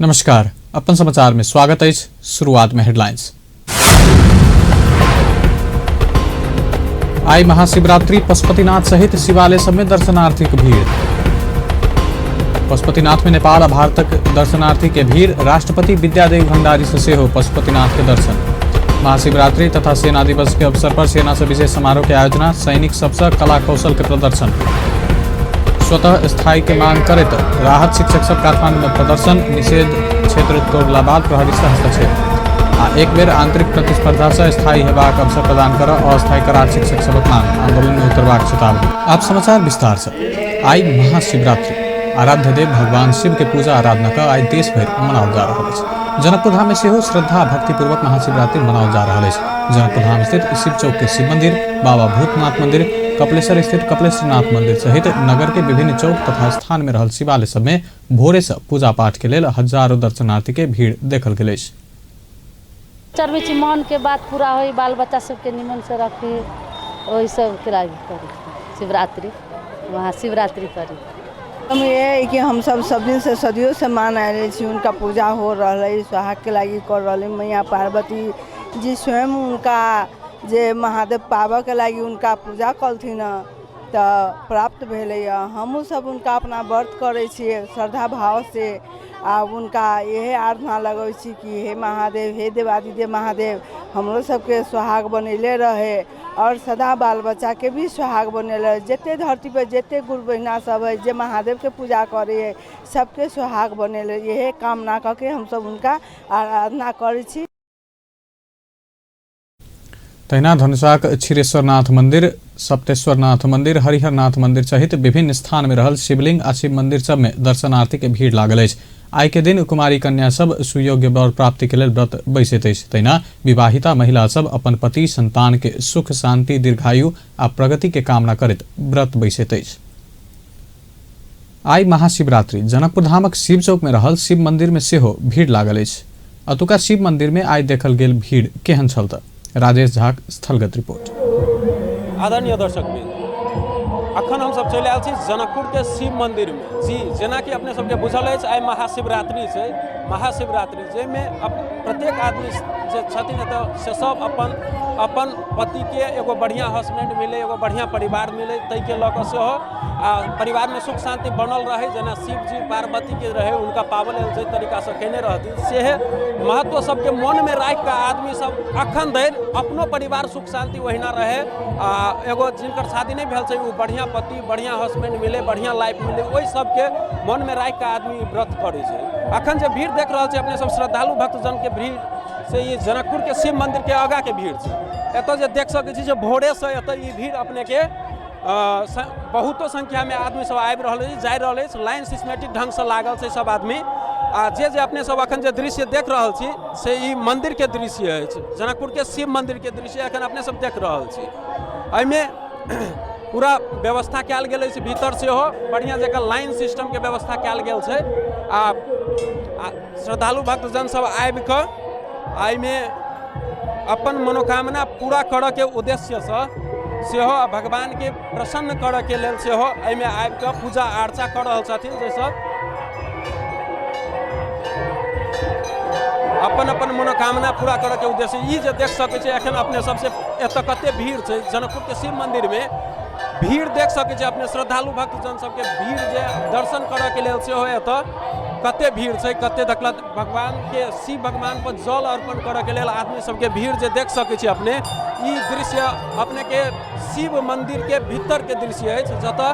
नमस्कार, अपन समाचार में स्वागत है। शुरुआत में हेडलाइंस। आई महाशिवरात्रि, पशुपतिनाथ सहित शिवालय सब में दर्शनार्थी की भीड़। पशुपतिनाथ में नेपाल और भारतक दर्शनार्थी के भीड़। राष्ट्रपति विद्यादेवी भण्डारी से हो पशुपतिनाथ के दर्शन। महाशिवरात्रि तथा सेना दिवस के अवसर पर सेना से विशेष समारोह के आयोजना। सैनिक सबसे कला कौशल के प्रदर्शन। स्वतः स्थायी के मांग करत राहत शिक्षक सब काठमांडू में प्रदर्शन। निषेध क्षेत्र तोड़ला बाद प्रहरी से हस्तक्षेप। एक बेर आंतरिक प्रतिस्पर्धा से स्थायी हेबाक अवसर प्रदान कर अस्थायी करार शिक्षक सबक मांग। आंदोलन में उतरबाक चेतावनी। आप समाचार विस्तार से। आई महाशिवरात्रि, आराध्य देव भगवान शिव के पूजा आराधना का आज देश भर मनाओल जा रहा है। जनकपुर धाम में से श्रद्धा भक्तिपूर्वक महाशिवरात्रि मनाओल जा रहा है। जनकपुर धाम स्थित शिव चौक के शिव मंदिर, बाबा भूतनाथ मंदिर, कपिलेश्वर स्थित कपिलेश्वरनाथ मंदिर सहित नगर के विभिन्न चौक तथा स्थान में रहल शिवालय सब में भोरे से पूजा पाठ के लिए हजारों दर्शनार्थी के भीड़ देखल गेल। चरबी मन के बात पूरा हो, बाल बच्चा सबके निमन से रखी, वही सब करी शिवरात्रि, वहाँ शिवरात्रि करी। हम ये है कि हम सब दिन से सदियों से मान आए छी, उनका पूजा हो रहा है, सुहाग के लगी कर रही। मैया पार्वती जी स्वयं उनका जे महादेव पावा के लगी उनका पूजा कलथिन तो प्राप्त भेले। हमू सब उनका अपना व्रत करे छिए श्रद्धा भाव से। आ उनका यही आराधना लगे छी कि हे महादेव, हे देवादिदेव महादेव, हमरो सबके सुहाग बनैले रहे और सदा बाल बच्चा के भी सुहाग बनैले। जिते धरती पर जिते गुरु बहिना सब है जे महादेव के पूजा करे है, सबके सुहाग बनैले। यही कामना करके हम सब उनका आराधना करे छी। तहिना धनुषाक क्षीरेश्वरनाथ मंदिर, सप्तेश्वरनाथ मंदिर, हरिहरनाथ मंदिर सहित विभिन्न स्थान में रहल शिवलिंग आ शिव मंदिर सब में दर्शनार्थी के भीड़ लागल अछि। आई के दिन कुमारी कन्या सब सुयोग्य वर प्राप्ति के लिए व्रत बैसैत अछि। तहिना विवाहिता महिला सब अपन पति संतान के सुख शांति दीर्घायु आ प्रगति के कामना करैत व्रत बैसैत अछि। आई महाशिवरात्रि, जनकपुर धामक शिव चौक में रहल शिव मंदिर में सेहो भीड़ लागल अछि। अतुका शिव मंदिर में आई देखल गेल भीड़ केहन छल त राजेश झा स्थलगत रिपोर्ट। आदरणीय दर्शक मित्र, अखन हम सब चलि आयल छी जनकपुर के शिव मंदिर में। जी, जेना कि अपने सबके बुझल अछि, आई महाशिवरात्रि छै। महाशिवरात्रि जाहिमे प्रत्येक आदमी जे छथिन एतऽ से सब अपन पति के एगो बढ़िया हस्बैंड मिले, एगो बढ़िया परिवार मिले, तै के लऽ कऽ सेहो परिवार में सुख शांति बनल रहे। जेना शिव जी पार्वती के रहे उनका पावल जे तरीका से केने रहथिन, से महत्व सबके मन में राखि कऽ आदमी सब अखन धरि अपनो परिवार सुख शांति ओहिना रहे। एगो जिनकर शादी नहीं भेल छै, बढ़िया पति बढ़िया हस्बैंड मिले, बढ़िया लाइफ मिले, ओहि सबके मन में राखि कऽ आदमी व्रत करे छै। अखन जे भीड़ देख रहल छै अपने सब श्रद्धालु भक्तजन के भीड़ से ये जनकपुर के शिव मंदिर के आगा के भीड़ छै। एतऽ जे देख सकै छी जे भोरे से एतऽ ई भीड़ अपने के बहुतो संख्या में आदमी सब आबि रहल अछि, जा रहल अछि। लाइन सिस्टमेटिक ढंग से लागल छै सब आदमी। आ जे अपने सब अखन जे दृश्य देख रहल छी से ई मंदिर के दृश्य अछि, जनकपुर के शिव मंदिर के दृश्य अखन अपने सब देख रहल छी। एहिमे पूरा व्यवस्था कयल गेल अछि, भीतर से हो बढ़िया जगह लाइन सिस्टम के व्यवस्था कयल गेल छै। आ श्रद्धालु भक्तजन सब आबि कऽ एहिमे अपन मनोकामना पूरा करऽ के उद्देश्य सेहो भगवान के प्रसन्न करऽ के लेल सेहो एहिमे आबि कऽ पूजा अर्चा कर रहल छथिन। जे सब अपन मनोकामना पूरा करऽ के उद्देश्य ई जे देख सकै छै एखन अपने सबसे एतऽ कते भीड़ छै। जनकपुर के शिव मंदिर में भीड़ देख सकै छै अपने, श्रद्धालु भक्तजन सबके भीड़ जे दर्शन करऽ के लेल सेहो एतऽ कते भीड़ छै, कते देखलक भगवान के शिव भगवान पर जल अर्पण करऽ के लेल आदमी सबके भीड़ जे देख सकै छी अपने। ई दृश्य अपने के शिव मंदिर के भीतर के दृश्य अछि, जतऽ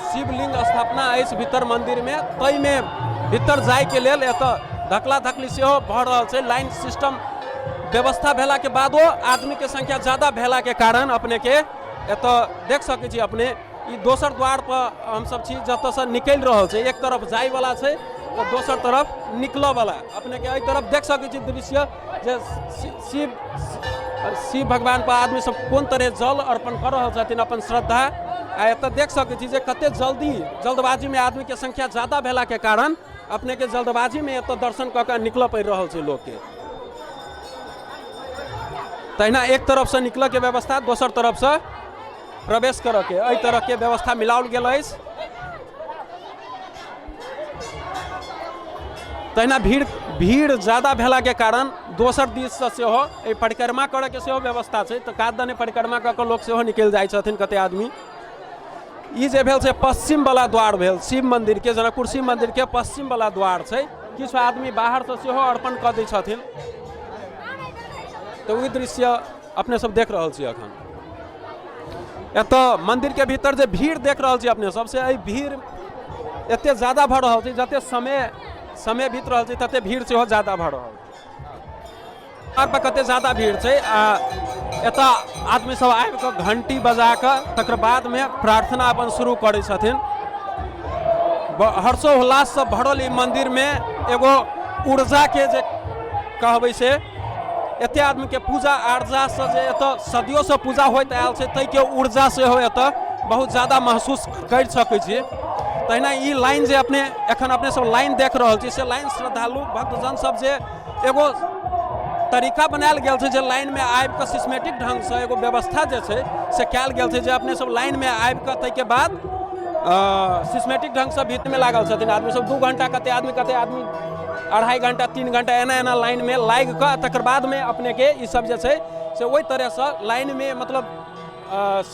शिवलिंग स्थापना अछि भीतर मंदिर में। तै में भीतर जाय के लेल एतऽ धकला धकली सेहो भऽ रहल छै। लाइन सिस्टम व्यवस्था भेला के बादो आदमी के संख्या ज्यादा भेला के कारण अपने के एतऽ देख सकै छी अपने ई दोसर द्वार पर हम सब छी जतऽ से निकलि रहल छै। एक तरफ जाय वाला छै तो दोसर तरफ निकलऽ वाला। अपने के एहि तरफ देख सकै छी दृश्य जे शिव भगवान पर आदमी सब कोन तरह जल अर्पण कर रहल छथिन अपन श्रद्धा। आ एतऽ देख सकै छी जे कते जल्दबाजी में आदमी के संख्या ज्यादा भेला के कारण अपने के जल्दबाजी में एतऽ दर्शन कऽ के निकलऽ पड़ि रहल छै लोग के। तहिना एक तरफ से निकलऽ के व्यवस्था, दोसर तरफ से प्रवेश करऽ के एहि तरह के व्यवस्था मिलाओल गेल अछि। तहिना भीड़ ज़्यादा भेला के कारण दोसर दिस से सेहो एहि परिक्रमा करऽ के सेहो व्यवस्था छै। तो कादने परिक्रमा कऽ लोग सेहो निकलि जाइ छथिन कते आदमी। ई जे भेल से पश्चिम वाला द्वार भेल शिव मंदिर के, जनकपुर शिव मंदिर के पश्चिम वाला द्वार छै। किछु आदमी बाहर से सेहो अर्पण कऽ दै छथिन। तो ई दृश्य अपने सब देख रहल छी अखन। एतऽ मंदिर के भीतर जे भीड़ देख रहल छी अपने सब, से एहि भीड़ एते ज्यादा भऽ रहल छै, जते समय बीत रहल छै तते भीड़ सेहो ज्यादा भऽ रहल छै। पर कते ज्यादा भीड़ छै। एतऽ आदमी सब आबि कऽ घंटी बजा कऽ तकर बाद में प्रार्थना अपन शुरू करै छथिन। हर्षोल्लास से भरल ई मंदिर में एगो ऊर्जा के जे कहबै से एते आदमी के पूजा अर्चा से जे एतऽ सदियों से पूजा होइत आयल छै, तै के ऊर्जा से हो एतऽ बहुत ज्यादा महसूस कर सकै छी। तहिना ई लाइन जे एखन अपने सब लाइन देख रहल छी, से लाइन श्रद्धालु भक्तजन सब जे एगो तरीका बनायल गेल छै, जे लाइन में आबि कऽ सिस्टमेटिक ढंग से एगो व्यवस्था जे छै से कयल गेल छै, जे अपने सब लाइन में आबि कऽ तै के बाद सिस्टमेटिक ढंग से भीतर में लागल छथिन आदमी सब। 2 घंटा कते आदमी 2.5 घंटा 3 घंटा एना लाइन में लागि कऽ तकर बाद में अपने के ई सब जे छै से ओहि तरह से लाइन में मतलब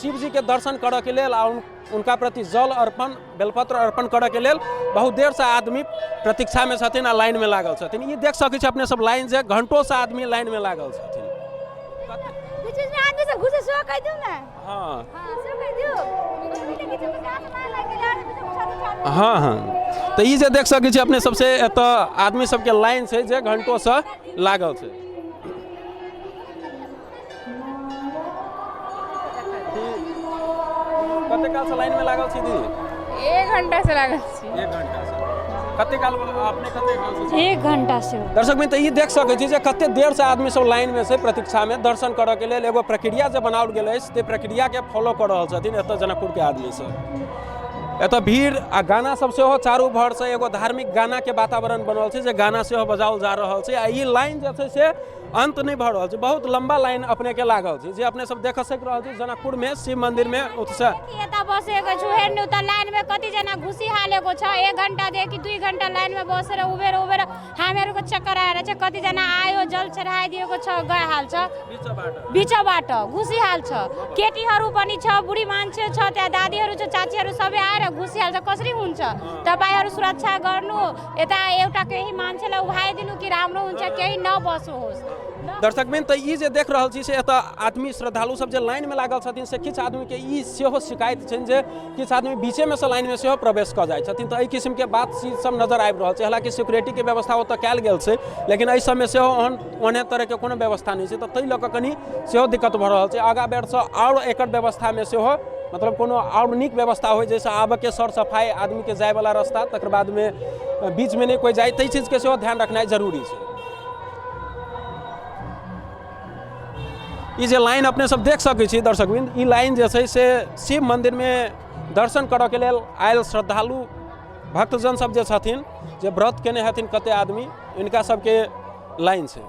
शिव जी के दर्शन करऽ के लेल आ उनका प्रति जल अर्पण बेलपत्र अर्पण करऽ के लेल बहुत देर से आदमी प्रतीक्षा में छथिन आ लाइन में लागल छथिन। ई देख सकै छी अपने सब लाइन जे घंटों से आदमी लाइन में लागल छथिन। बीच में आदमी सब घुसे सो कह दियो ना। हां सो कह दियो हाँ। तो ई जे देख सकै छी अपने सबसे एतऽ आदमी सबके लाइन छै जे घंटों से लागल छै। कते काल से लाइन में लागल छी दीदी? 1 घंटा से लागल छी। 1 घंटा से कते काल अपने कते काल से? 1 घंटा से। दर्शक मित्र ई देख सकै छी जे कते देर से आदमी सब लाइन में से प्रतीक्षा में दर्शन करऽ के लेल एगो प्रक्रिया जे बनाओल गेल अछि, ते प्रक्रिया के फॉलो कर रहल छथिन एतऽ जनकपुर के आदमी सब। एतऽ भीड़ आ गाना सब सेहो चारू भर से एगो धार्मिक गाना के वातावरण बनल छै, जे गाना सेहो बजाओल जा रहल छै। आ ई लाइन जे छै से अंत नहीं भऽ रहल छै, बहुत लंबा लाइन अपने के लागल छै, जे अपने सब देख सक रहल छी जनकपुर में शिव मंदिर में उत्सव एता बसेको छु हेर्नु त लाइन में कति जना घुसी हालेको छ। 1 घंटा देखि 2 घंटा लाइन में बसेर उभेर हामीहरुको चक्कर आएर छ। कति जना आयो जल चढाइदिएको छ, गए हाल छ बीचबाट घुसी हाल छ। केटीहरु पनि छ, बुढी मान्छे छ, त्यहाँ दादीहरु छ, चाचीहरु सबै आएर घुसी हाल छ। कसरी हुन्छ? तपाईहरु सुरक्षा गर्नु, यता एउटा केही मान्छेलाई उभाइदिनु कि राम्रो हुन्छ, केही नबसोस्। दर्शक बिन तो ई जे देख रहल छी से एतऽ आदमी श्रद्धालु सब जे लाइन में लागल छथिन, से किछु आदमी के ई सेहो शिकायत छनि जे किछु आदमी बीचे में से लाइन में सेहो प्रवेश कऽ जाइ छथिन। तो एहि किस्म के बात चीज सब नजर आबि रहल छै। हालांकि सिक्योरिटी के व्यवस्था ओतऽ कयल गेल छै, लेकिन एहि सब में सेहो ओहने तरह के कोनो व्यवस्था नहीं छै। तो ताहि लऽ कऽ कनि सेहो दिक्कत भऽ रहल छै। आगाँ बेर से और एकर व्यवस्था में सेहो मतलब कोनो और नीक व्यवस्था हो, जैसे आबऽ के सर सफाई आदमी के जाय वाला रास्ता, तकर बाद में बीच में नहीं कोई जाए, ताहि चीज के सेहो ध्यान रखनाइ जरूरी छै। ई जे लाइन अपने सब देख सकै छी दर्शकबिन, ई लाइन जे छै से शिव मंदिर में दर्शन करऽ के लेल आयल श्रद्धालु भक्तजन सब जे छथिन, जे व्रत केने हथिन कते आदमी, इनका सबके लाइन छै।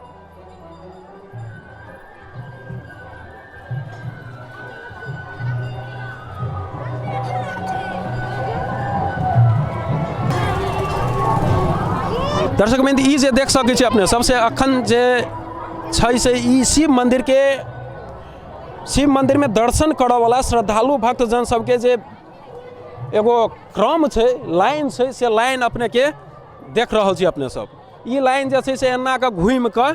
दर्शकबिन ई जे देख सकै छी अपने सबसे अखन जे छै से ई शिव मंदिर में दर्शन करऽ वाला श्रद्धालु भक्तजन सबके जे एगो क्रम छै, लाइन छै, से लाइन अपने के देख रहल छी अपने सब। ई लाइन जे छै से एना के घूम के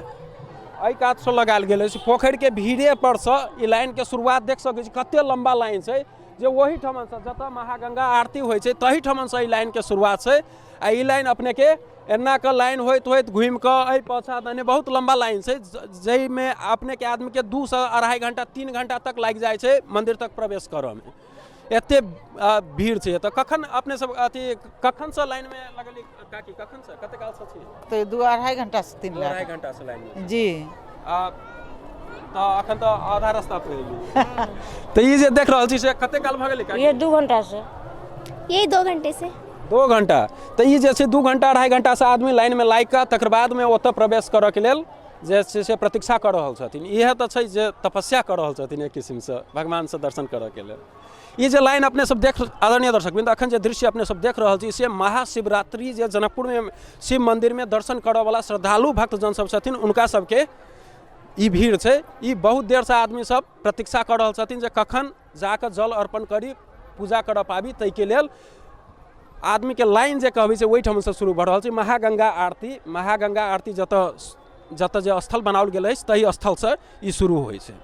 एहि कात से लगायल गेल अछि। पोखरि के भीड़े पर से ई लाइन के शुरुआत देख सकै छी, कते लंबा लाइन छै, जे वही ठमन से जतऽ महागंगा आरती होइ छै तही ठमन से ई लाइन के शुरुआत छै। आ ई लाइन अपने के एना के लाइन होइत घूम के एहि पाछा दने बहुत लंबा लाइन छै, जहि में अपने के आदमी के 2 से 2.5 घंटा 3 घंटा तक लागि जाइ छै मंदिर तक प्रवेश करऽ में। एते भीड़ छै। तो कखन अपने सब अथी कखन से लाइन में लगली काकी? कखन से कते काल से छी? तो 2-2.5 घंटा से 3 2.5 घंटा से लाइन में जी। तो अखन तो आधा रास्ता पे एली। तो ई जे देख रहल छी से कते काल भ गेलै काकी? ये 2 घंटा से, यही 2 घंटे से 2 घंटा। तो ई जे छै 2 घंटा 2.5 घंटा से आदमी लाइन में लागि कऽ तकर बाद में ओतऽ प्रवेश करऽ के लेल जे छै से प्रतीक्षा कऽ रहल छथिन। इएह तऽ छै जे तपस्या कऽ रहल छथिन एक किसिमसँ भगवानसँ दर्शन करऽके लेल। ई जे लाइन अपने सब देख आदरणीय दर्शकबिंद अखन जे दृश्य अपने सब देख रहल छी से महाशिवरात्रि जे जनकपुर में शिव मंदिर में दर्शन करऽ वाला श्रद्धालु भक्तजन सब छथिन उनका सबके ई भीड़ छै। ई बहुत देर से आदमी सब प्रतीक्षा कर रहल छथिन जे कखन जाकर जल अर्पण करी पूजा करऽ पाबी। तै के लेल आदमी के लाइन जे कहबै से ओहि ठाम से शुरू भऽ रहल छै। महागंगा आरती जतऽ जे स्थल बनाओल गेल अछि तही स्थल से ई शुरू होइ छै।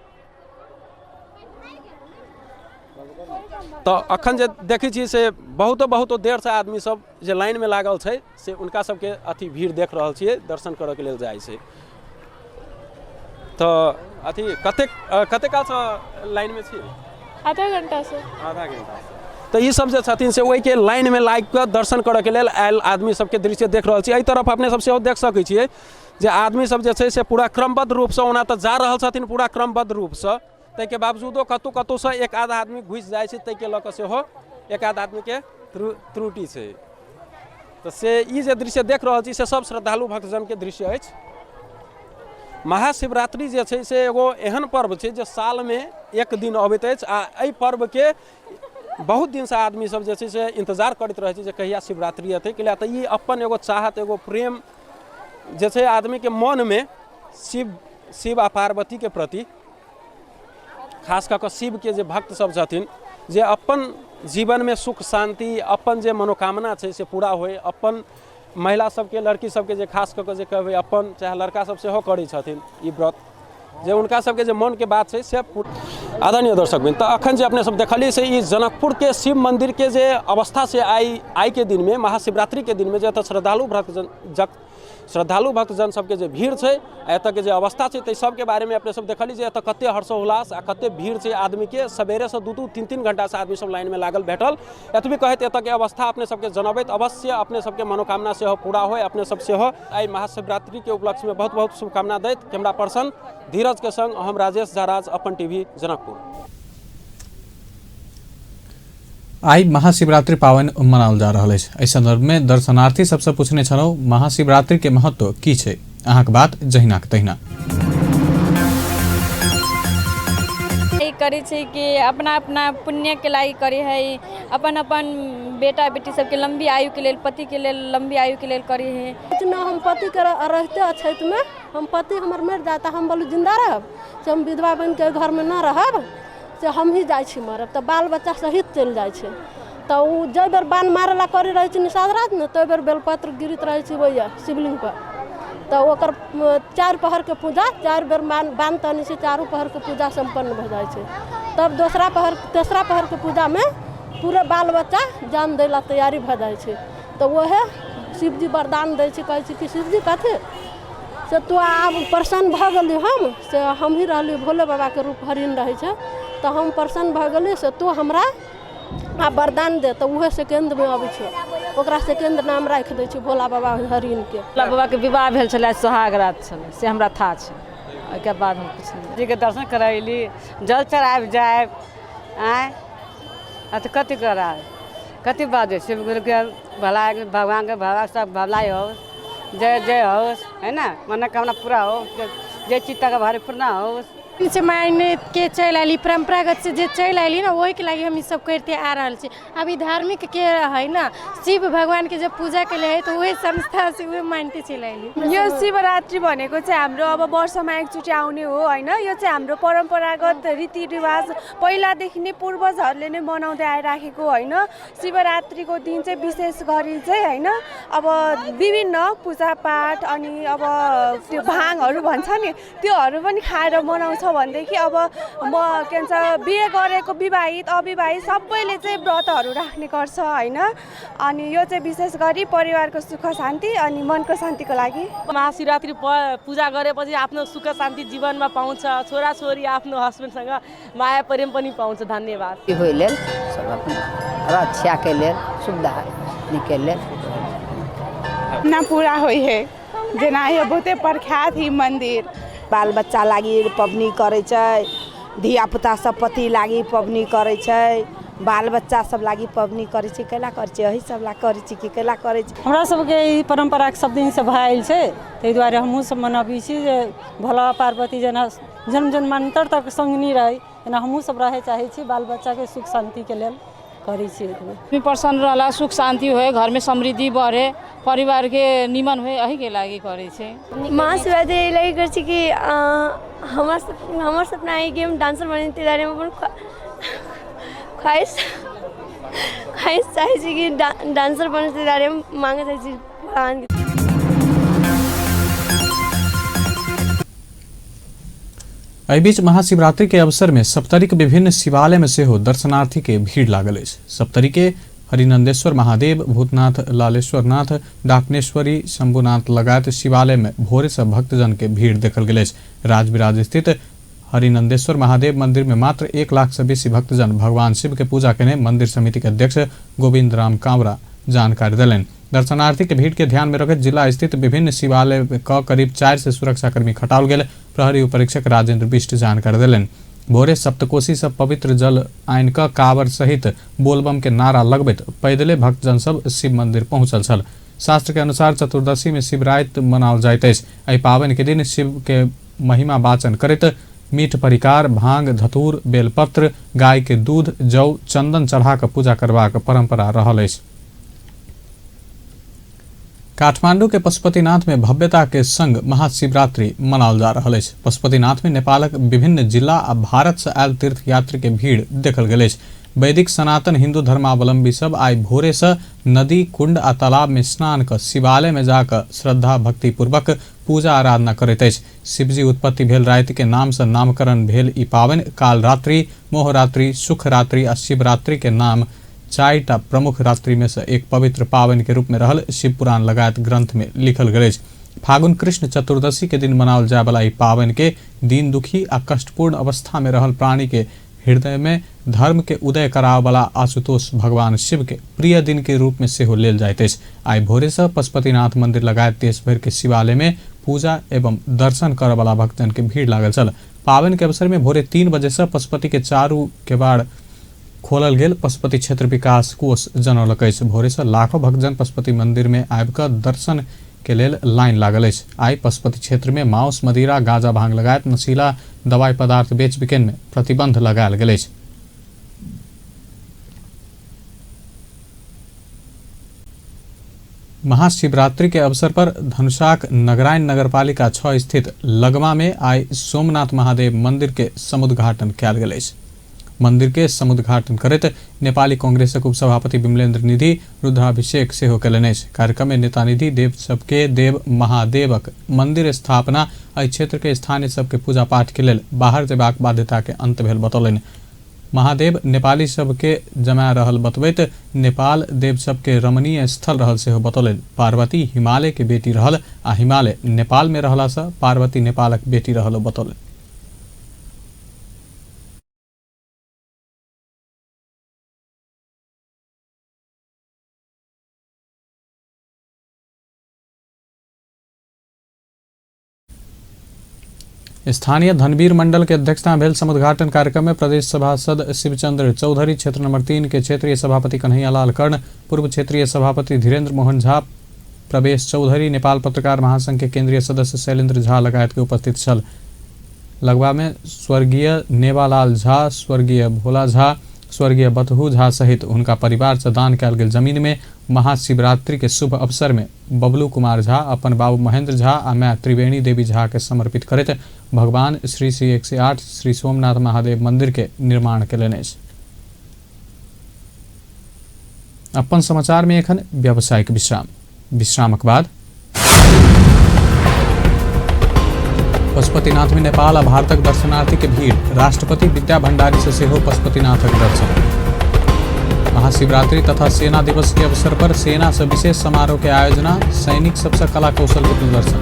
तो अखन जे देखै छी से बहुत देर से आदमी सब जे लाइन में लागल छै से उनका सबके अथी भीड़ देख रहल छियै दर्शन करऽ के लेल जाइ छै। तो अथी कते काल से लाइन में छी? आधा घंटा से। तो ई सब जे छथिन से ओहि के लाइन में लागि कऽ दर्शन करऽ के लेल आयल आदमी सबके दृश्य देख रहल छी। एहि तरफ अपने सब सेहो देख सकै छियै जे आदमी सब जे छै से पूरा क्रमबद्ध रूपसँ ओना तऽ जा रहल छथिन पूरा क्रमबद्ध रूपसँ। ताहिके बावजूदो कतौ से एक आध आदमी घुसि जाइ छै ताहिके लऽ कऽ सेहो एक आध आदमी के त्रुटि छै। तो से ई जे दृश्य देख रहल छी से सब श्रद्धालु भक्तजन के दृश्य अछि। महाशिवरात्रि जे छै से एगो एहन पर्व छै जे साल में एक दिन अबैत अछि आ एहि पर्व के बहुत दिन से आदमी सब जे छै से इंतजार करैत रहै छै जे कहिया शिवरात्रि एतै। कैला तऽ ई अपन एगो चाहत एगो प्रेम जे छै आदमी के मन में शिव आ पार्वती के प्रति खास कऽ शिव के जे भक्त सब छथिन जे अपन जीवन में सुख शांति अपन जे मनोकामना छै से पूरा होय। अपन महिला सबके लड़की सबके जे खास कऽ जे कहबै अपन चाहे लड़का सब सेहो करै छथिन ई व्रत जे उनका सबके जे मन के बात छै से। आदरणीय दर्शकबिंद तऽ अखन जे अपने सब देखलिए से ई जनकपुर के शिव मंदिर के जे अवस्था से आई के दिन में महाशिवरात्रि के दिन में जे श्रद्धालु भक्तजन सबके जे भीड़ छै एतऽ के जे अवस्था छै ताहि सबके बारे में अपने सब देखलिए जे एतऽ कते हर्षोल्लास आ कते भीड़ छै आदमी के। सबेरे से 2-3 घंटा से आदमी सब लाइन में लागल बैठल। एतबी कहैत एतऽ के अवस्था अपने सबके जनबैत अवश्य अपने सबके मनोकामना सेहो पूरा होय। अपने सब सेहो आई महाशिवरात्रि के उपलक्ष्य में बहुत शुभकामना दैत कैमरा पर्सन धीरज के संग हम राजेश झाराज अपन टीवी जनकपुर। आई महाशिवरात्रि पावन मनाओल जा रहल अछि। एहि संदर्भ में दर्शनार्थी सबसे पूछने छलहुँ महाशिवरात्रि के महत्व की छै। अहाँक बात जहिना के तहिना करे छै कि अपना पुण्य के लागी करे है। अपन बेटा बेटी सबके लंबी आयु के लेल पति के लेल लंबी आयु के लेल करे है। हम पति के रहते अछैत में हम पति हमर मर जाता हम बोलू जिंदा रहब से हम विधवा बन के घर में न रहब से हम ही जाइ छी मरब तऽ बाल बच्चा सहित चलि जाइ छै। तऽ ओ जै बेर बान मारेला करे रहै छै निषाद रात ने तै बेर बेलपत्र गिरत रहै छै ओहि शिवलिंग पर। तऽ ओकर 4 पहर के पूजा 4 बेर बान तनी से 4 पहर के पूजा संपन्न भऽ जाइ छै। तब तेसरा पहर के पूजा में पूरे बाल बच्चा जान दै ला तैयारी भऽ जाइ छै। तऽ वह शिवजी वरदान दै छै कहै छै कि शिवजी कथी से तू आब प्रसन्न भऽ गेली हम ही रहली भोले बाबा के रूप हरिण रहै छै तो हम प्रसन्न भऽ गेली से तू हमरा आ वरदान दे। तो उहे सेकेंड में अबै छै ओकरा सेकेंड नाम राखि दै छै भोला बाबा हरिण के। भोला बाबा के विवाह भेल छलै सोहाग रात छलै से हमरा था छै। ओहिके बाद हम किछु जी के दर्शन करैली जल चढ़ाब जाए आए तऽ कथी कराए कथी बात शिव गुरु के भला भगवान के भला सब भलाई हो जय हो है ना मनोकामना पूरा हो जे चित्ता का भारी पूर्ण हो। से मायने के चल आली परंपरागत से जे चल आली ना वही के लगी हम सब करते आ रहा छी। अभी धार्मिक के है ना शिव भगवान के जब पूजा के लिए है तो वही संस्था से वही मानते चल आली। यो शिवरात्रि भनेको चाहिँ हाम्रो अब वर्षमा एकचोटि आउने हो हैन। यो चाहिँ हाम्रो परम्परागत रीतिरिवाज पहिलादेखि नै पूर्वजहरूले नै मनाउँदै आइराखेको हैन। शिवरात्रिको दिन चाहिँ विशेष गरी चाहिँ हैन अब विभिन्न पूजापाठ अनि अब त्यो भाङहरू भन्छ नि त्योहरू पनि खाएर मनाउँछ भनेदेखि अब म के भन्छ बिहे गरेको विवाहित अविवाहित सबैले चाहिँ व्रतहरू राख्ने गर्छ हैन। अनि यो चाहिँ विशेष गरी परिवारको सुख शान्ति अनि मनको शान्तिको लागि महाशिवरात्रि पूजा गरेपछि आफ्नो सुख शान्ति जीवनमा पाउँछ। छोराछोरी आफ्नो हस्बेन्डसँग माया प्रेम पनि पाउँछ। धन्यवाद होइ लेल सब अपन रक्षा के लेल सुविधा निकल लेल ना पूरा होइ है जेना ये बहुते प्रख्यात ही मंदिर बाल बच्चा लागी पबनी करे छै धिया पुता सब पति लागी पबनी करे छै बाल बच्चा सब लागी पबनी करै छी, कैला करै छी, एही सब ला करै छी कि कैला करै छी। हमरा सबके ई परंपरा सब दिन से भइल छै, ताहि दुआरे हमहूँ सब मनाबी छी जे भोला पार्वती जेना जन्म जन्मांतर तक संगनी रही, एना हमहूँ सब रहे चाहे छी, बाल बच्चा के सुख शांति के लेल करै छी। प्रसन्न रहला, सुख शांति होए, घर में समृद्धि बढ़े, परिवार के निमन होए, एही के लागी करे छै। महाशिवरात्रि लागि करै छी कि हमर सपना है कि हम डांसर बने, ताहि दुआरे हम अपन ख्वाहिश चाहे छी कि डांसर बने, ताहि दुआरे हम मांगे चाहे छी भगवान के। एहि बीच महाशिवरात्रि के अवसर में सप्तरी के विभिन्न शिवालय में सेहो दर्शनार्थी के भीड़ लागल अछि। सप्तरी के हरिनंदेश्वर महादेव, भूतनाथ, लालेश्वरनाथ, डाकनेश्वरी, शंभुनाथ लगायत शिवालय में भोरे से भक्तजन के भीड़ देखल गेल अछि। राजविराज स्थित हरिनंदेश्वर महादेव मंदिर में मात्र 1 लाख से बेसी भक्तजन भगवान शिव के पूजा केने मंदिर समिति के अध्यक्ष गोविंद राम कांवरा जानकारी दिलनि। दर्शनार्थी के भीड़ के ध्यान में रखैत जिला स्थित विभिन्न शिवालय का करीब 4 से सुरक्षाकर्मी खटाओल गेल। प्रहरी उपरीक्षक राजेंद्र बिष्ट जानकारी दिलनि। भोरे सप्तकोशी से पवित्र जल आनि क कांवर सहित बोलबम के नारा लगबैत पैदले भक्तजन सब शिव मंदिर पहुंचल छल। शास्त्र के अनुसार चतुर्दशी में शिवराति मनाओल जाइत अछि। एहि पावनि के दिन शिव के महिमा वाचन करैत मीठ परिकार, भांग, धतूर, बेलपत्र, गाय के दूध, जौ, चंदन चढ़ा क पूजा करबाक परंपरा रहल अछि। काठमांडू के पशुपतिनाथ में भव्यता के संग महाशिवरात्रि मनाओल जा रहल अछि। पशुपतिनाथ में नेपालक विभिन्न जिला आ भारत से आयल तीर्थयात्री के भीड़ देखल गेल अछि। वैदिक सनातन हिंदू धर्मावलंबी सब आई भोरे से नदी, कुंड आ तालाब में स्नान कर शिवालय में जाकर श्रद्धा भक्ति पूर्वक पूजा आराधना करैत अछि। शिवजी उत्पत्ति भेल राति के नाम से नामकरण भेल ई पावनि काल रात्रि, मोहरात्रि, सुख रात्रि आ शिवरात्रि के नाम 4टा प्रमुख रात्रि में से एक पवित्र पावनि के रूप में रहल शिव पुराण लगायत ग्रंथ में लिखल गेल अछि। फागुन कृष्ण चतुर्दशी के दिन मनाओल जाय वाला ई पावनि के दीन दुखी आ कष्टपूर्ण अवस्था में रहल प्राणी के हृदय में धर्म के उदय कराव वाला आशुतोष भगवान शिव के प्रिय दिन के रूप में सेहो लेल जाइत अछि। आई भोरे से पशुपतिनाथ मंदिर लगायत देश भर के शिवालय में पूजा एवं दर्शन करय वाला भक्तजन के भीड़ लागल छल। पावनि के अवसर में भोरे 3 बजे से पशुपति के चारू केबाड़ खोलल गेल। पशुपति क्षेत्र विकास कोष जनौलक अछि। भोरे से लाखों भक्तजन पशुपति मंदिर में आबि कऽ दर्शन के लेल लाइन लागल अछि। आई पशुपति क्षेत्र में मांस, मदिरा, गांजा, भांग लगायत नशीला दवाई पदार्थ बेच बिकेन में प्रतिबंध लगायल गेल अछि। महाशिवरात्रि के अवसर पर धनुषाक नगरायन नगरपालिका 6 स्थित लगमा में आई सोमनाथ महादेव मंदिर के समुद्घाटन कयल गेल अछि। मंदिर के समुद्घाटन करैत नेपाली कांग्रेसक उपसभापति विमलेन्द्र निधि रुद्राभिषेक सेहो कयलनि अछि। कार्यक्रम में नेता निधि देव सबके देव महादेवक मंदिर स्थापना एहि क्षेत्र के स्थानीय सबके पूजा पाठ के लेल बाहर जेबाक बाध्यता के अंत भेल बतौलनि। महादेव नेपाली सबके जमा रहल बतबैत नेपाल देव सबके रमणीय स्थल रहल सेहो बतौलनि। पार्वती हिमालय के बेटी रहल आ हिमालय नेपाल में रहला से पार्वती नेपालक बेटी रहल बतौलनि। स्थानीय धनवीर मंडल के अध्यक्षता भेल समुद्घाटन कार्यक्रम में प्रदेश सभासद शिवचंद्र चौधरी, क्षेत्र नंबर 3 के क्षेत्रीय सभापति कन्हैयालाल कर्ण, पूर्व क्षेत्रीय सभापति धीरेन्द्र मोहन झा, प्रवेश चौधरी, नेपाल पत्रकार महासंघ के केंद्रीय सदस्य शैलेंद्र झा लगायत के उपस्थित छल। लगवा में स्वर्गीय नेवालाल झा, स्वर्गीय भोला झा, स्वर्गीय बतहू झा सहित उनका परिवार से दान कयल गेल जमीन में महाशिवरात्रि के शुभ अवसर में बबलू कुमार झा अपन बाबू महेंद्र झा आ मां त्रिवेणी देवी झा के समर्पित करैत भगवान श्री 108 श्री सोमनाथ महादेव मंदिर के निर्माण कयलनि अछि। अपन समाचार में एखन व्यावसायिक विश्रामक बाद पशुपतिनाथ में नेपाल आ भारतक दर्शनार्थी के भीड़। राष्ट्रपति विद्या भंडारी से सेहो पशुपतिनाथक दर्शन। महाशिवरात्रि तथा सेना दिवस के अवसर पर सेना से विशेष समारोह के आयोजना, सैनिक सबसे कला कौशल के प्रदर्शन।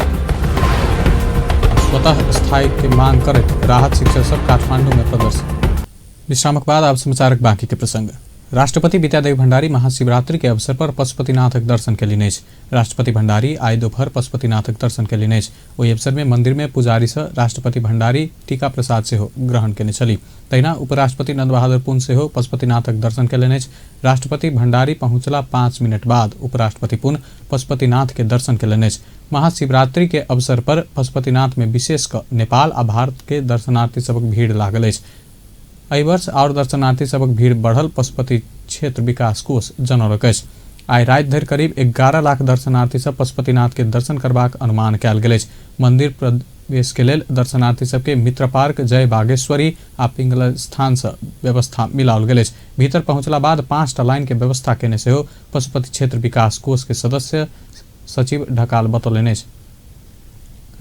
स्वतः स्थायी के मांग करते राहत शिक्षक सब काठमांडू में प्रदर्शन। विश्रामक बाद आप समाचारक बाकी के प्रसंग। राष्ट्रपति विद्यादेवी भण्डारी महाशिवरात्रि के अवसर पर पशुपतिनाथक दर्शन के लिए राष्ट्रपति भण्डारी आई दोपहर पशुपतिनाथक दर्शन के लिए ओहि अवसर में मंदिर में पुजारी से राष्ट्रपति भण्डारी टीका प्रसाद से ग्रहण के चली तहिना उपराष्ट्रपति नंद बहादुर पुन से पशुपतिनाथक दर्शन के लिए राष्ट्रपति भण्डारी पहुंचला 5 मिनट बाद उपराष्ट्रपति पुन पशुपतिनाथ के दर्शन के लिए महाशिवरात्रि के अवसर पर पशुपतिनाथ में विशेष नेपाल आ भारत के दर्शनार्थी सबक भीड़ लागल। एहि वर्ष और दर्शनार्थी सबक भीड़ बढ़ल पशुपति क्षेत्र विकास कोष जनौलक। आई राति धरि करीब 11 लाख दर्शनार्थी सब पशुपतिनाथ के दर्शन करबाक अनुमान कयल गेल। मंदिर प्रवेश के लेल दर्शनार्थी सबके मित्र पार्क, जय बागेश्वरी आ पिंगला स्थान से व्यवस्था मिलाओल गेल। भीतर पहुंचला बाद 5 टा लाइन के व्यवस्था केने से पशुपति क्षेत्र विकास कोष के सदस्य सचिव ढकाल बतौलनि।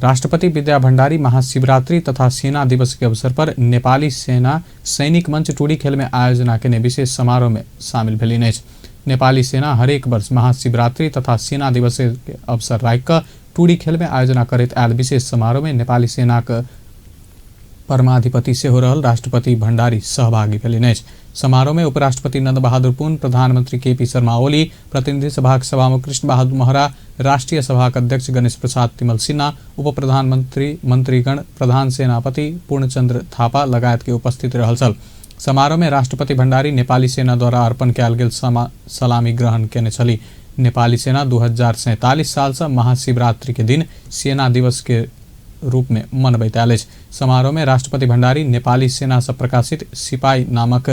राष्ट्रपति विद्या भण्डारी महाशिवरात्रि तथा सेना दिवस के अवसर पर नेपाली सेना सैनिक मंच टूडी खेल में आयोजना के विशेष समारोह में शामिल भेलिन। नेपाली सेना हरेक वर्ष महाशिवरात्रि तथा सेना दिवस के अवसर राख टूडी खेल में आयोजना करैत आयल विशेष समारोह में नेपाली सेना के परमाधिपति से हो रहल राष्ट्रपति भण्डारी सहभागी भेलिन। समारोह में उपराष्ट्रपति नंद बहादुर पुन, प्रधानमंत्री केपी शर्मा ओली, प्रतिनिधि सभा के सभामुख कृष्ण बहादुर महरा, राष्ट्रीय सभा के अध्यक्ष गणेश प्रसाद तिमल सिन्हा, उप प्रधानमंत्री, मंत्रीगण, प्रधान सेनापति पूर्णचंद्र थापा लगायत के उपस्थित रहल छल। समारोह में राष्ट्रपति भण्डारी नेपाली सेना द्वारा अर्पण कयल गेल सलामी ग्रहण केने छली। नेपाली सेना 2047 साल से महाशिवरात्रि के दिन सेना दिवस के रूप में मनबैत आयल। समारोह में राष्ट्रपति भण्डारी नेपाली सेना से प्रकाशित सिपाही नामक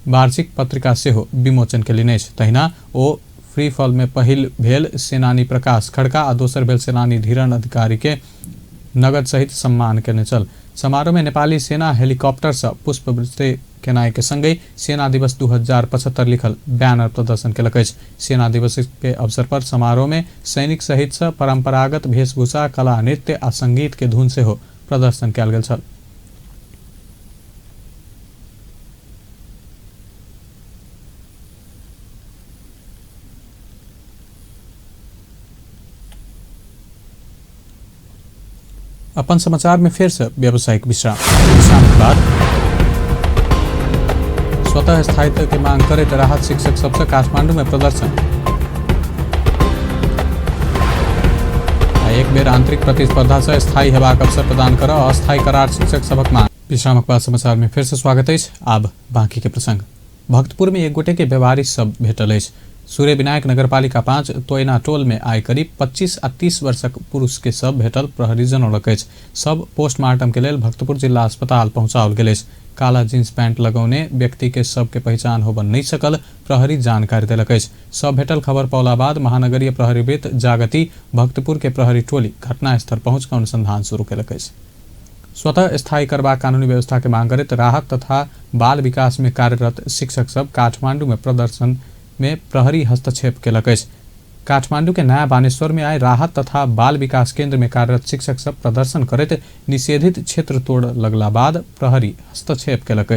वार्षिक पत्रिका से विमोचन केलिन। तहिना ओ फ्री फॉल में पहिल भेल सेनानी प्रकाश खड़का आ दोसर भेल सेनानी धीरन अधिकारी के नगद सहित सम्मान केने चल। समारोह में नेपाली सेना हेलीकॉप्टर से पुष्पवृष्टि केनाई के संगे सेना दिवस 2075 लिखल बैनर प्रदर्शन केलक। सेना दिवस के अवसर पर समारोह में सैनिक सहित से परंपरागत वेशभूषा, कला, नृत्य आ संगीत के धुन से प्रदर्शन कयल गेल छल। अपन समाचार में फिर से व्यावसायिक विश्राम के बाद स्वतः स्थायित्व की मांग करे राहत शिक्षक सबसे काठमांडू में प्रदर्शन। एक बेर आंतरिक प्रतिस्पर्धा से स्थायी हेबाक अवसर प्रदान कर अस्थायी करार शिक्षक सबक मांग। विश्रामक बाद समाचार में फिर से स्वागत है। आब बाकी के प्रसंग। भक्तपुर में एक गोटे के व्यवहारिक सब भेटल। सूर्य विनायक नगरपालिका 5 तोयना टोल में आय करीब 25 आ 30 वर्षक पुरुष के सब भेटल प्रहरी जनौलक। सब पोस्टमार्टम के लेल भक्तपुर जिला अस्पताल पहुंचाओल गेल। काला जींस पैंट लगौने व्यक्ति के सब के पहचान होब नहीं सकल प्रहरी जानकारी देलक। सब भेटल खबर पौला बाद महानगरीय प्रहरी वृत्त जागती भक्तपुर के प्रहरी टोली घटनास्थल पहुंच कर अनुसंधान शुरू केलक। स्वतः स्थायी करबा कानूनी व्यवस्था के मांग करत राहत तथा बाल विकास में कार्यरत शिक्षक सब काठमांडू में प्रदर्शन में प्रहरी हस्तक्षेप केलक। काठमांडू के नया बानेश्वर में आए राहत तथा बाल विकास केंद्र में कार्यरत शिक्षक सब प्रदर्शन करत निषेधित क्षेत्र तोड़ लगला बाद प्रहरी हस्तक्षेप केलक।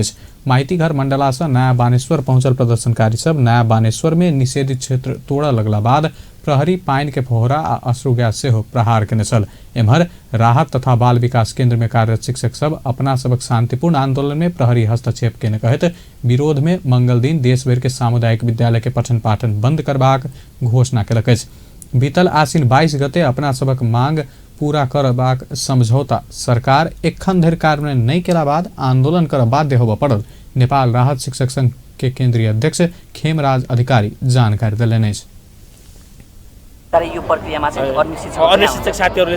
माइती घर मंडला से नया बानेश्वर पहुंचल प्रदर्शनकारी सब नया बानेश्वर में निषेधित क्षेत्र तोड़ लगला बाद प्रहरी पाइन के फोहरा आ अश्रु गैस से प्रहार केने छल। एम्हर राहत तथा बाल विकास केंद्र में कार्यरत शिक्षक सब अपना सबक शांतिपूर्ण आंदोलन में प्रहरी हस्तक्षेप केने कहत विरोध में मंगल दिन देशभर के सामुदायिक विद्यालय के पठन पाठन बंद करबाक घोषणा केलक। बीतल आश्विन 22 गते अपना सबक मांग पूरा करबाक समझौता सरकार एखन धरि कार्यान्वयन नहीं केला बाद आंदोलन कर बाध्य होबऽ पड़ल नेपाल राहत शिक्षक संघ के केंद्रीय अध्यक्ष खेमराज अधिकारी जानकारी देलनि। तर यो प्रक्रियामा चाहिँ अन्य शिक्षक साथीहरूले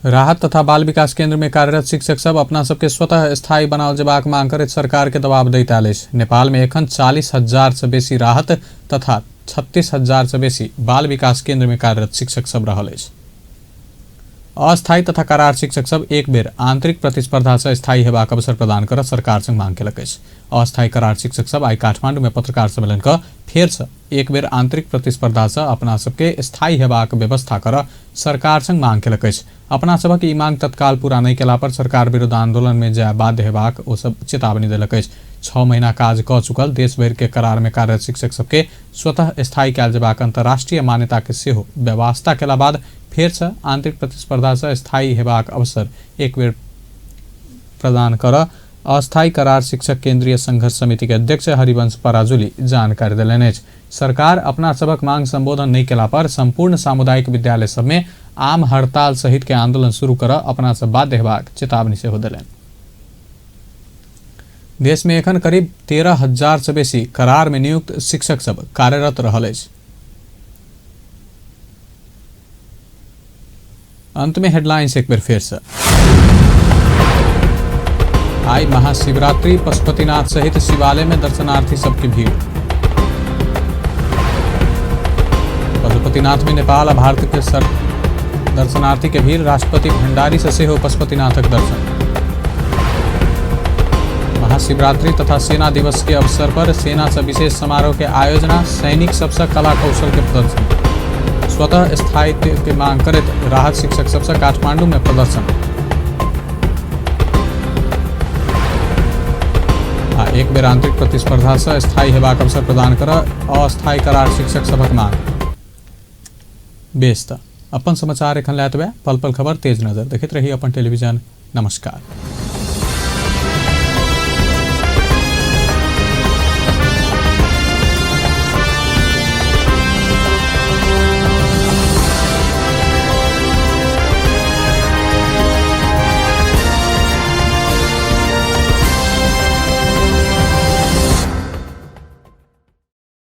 राहत तथा बाल विकास केंद्र में कार्यरत शिक्षक सब अपना सबके स्वतः स्थायी बनाओल जेबाक मांग करैत सरकार के दबाव दैत आयल। नेपाल में एखन 40,000 से बेसी राहत तथा 36,000 से बेसी बाल विकास केंद्र में कार्यरत शिक्षक सब रहल। अस्थायी तथा करार शिक्षक सब एक बेर आंतरिक प्रतिस्पर्धा से स्थायी हेबाक अवसर प्रदान कर सरकार संग मांग केलक। अस्थायी करार शिक्षक सब आई काठमांडू में पत्रकार सम्मेलन कर फेर से एक बेर आंतरिक प्रतिस्पर्धा से अपना सबके स्थायी हेबाक व्यवस्था कर सरकार संग मांग केलक। अपना सबक ई मांग तत्काल पूरा नहीं केला पर सरकार विरुद्ध आंदोलन में जाय बाध्य हेबाक ओ सब चेतावनी देलक। 6 महीना काज क चुकल देश भर के करार में कार्यरत शिक्षक सबके स्वतः स्थायी कयल जेबाक अंतर्राष्ट्रीय मान्यता के सेहो व्यवस्था केला बाद फेर से आंतरिक प्रतिस्पर्धा से स्थायी हेबाक अवसर एक बेर प्रदान कर अस्थायी करार शिक्षक केंद्रीय संघर्ष समिति के अध्यक्ष हरिवंश पराजुली जानकारी दिलनि अछि। सरकार अपना सबक मांग संबोधन नहीं केला पर संपूर्ण सामुदायिक विद्यालय सब में आम हड़ताल सहित के आंदोलन शुरू कर अपना सब बाध्य हेबाक चेतावनी सेहो देलनि। देश में एखन करीब 13,000 से बेसी करार में नियुक्त शिक्षक सब कार्यरत रहल अछि। अंत में हेडलाइंस एक बेर फेर से। आई महाशिवरात्रि, पशुपतिनाथ सहित शिवालय में दर्शनार्थी सबकी भीड़। पशुपतिनाथ में नेपाल और भारत के दर्शनार्थी के भीड़। राष्ट्रपति भंडारी से सेहो पशुपतिनाथक दर्शन। महाशिवरात्रि तथा सेना दिवस के अवसर पर सेना से विशेष समारोह के आयोजना, सैनिक सबसे कला कौशल के प्रदर्शन। स्वतः स्थायित्व की मांग करत राहत शिक्षक सबसे काठमांडू में प्रदर्शन। एक बेर आंतरिक प्रतिस्पर्धा से स्थायी हेबाक अवसर प्रदान कर अस्थायी करार शिक्षक सबक मांग। बेस त अपन समाचार एखन लैतबे पल पल खबर तेज नजर देखैत रही अपन टेलीविजन। नमस्कार।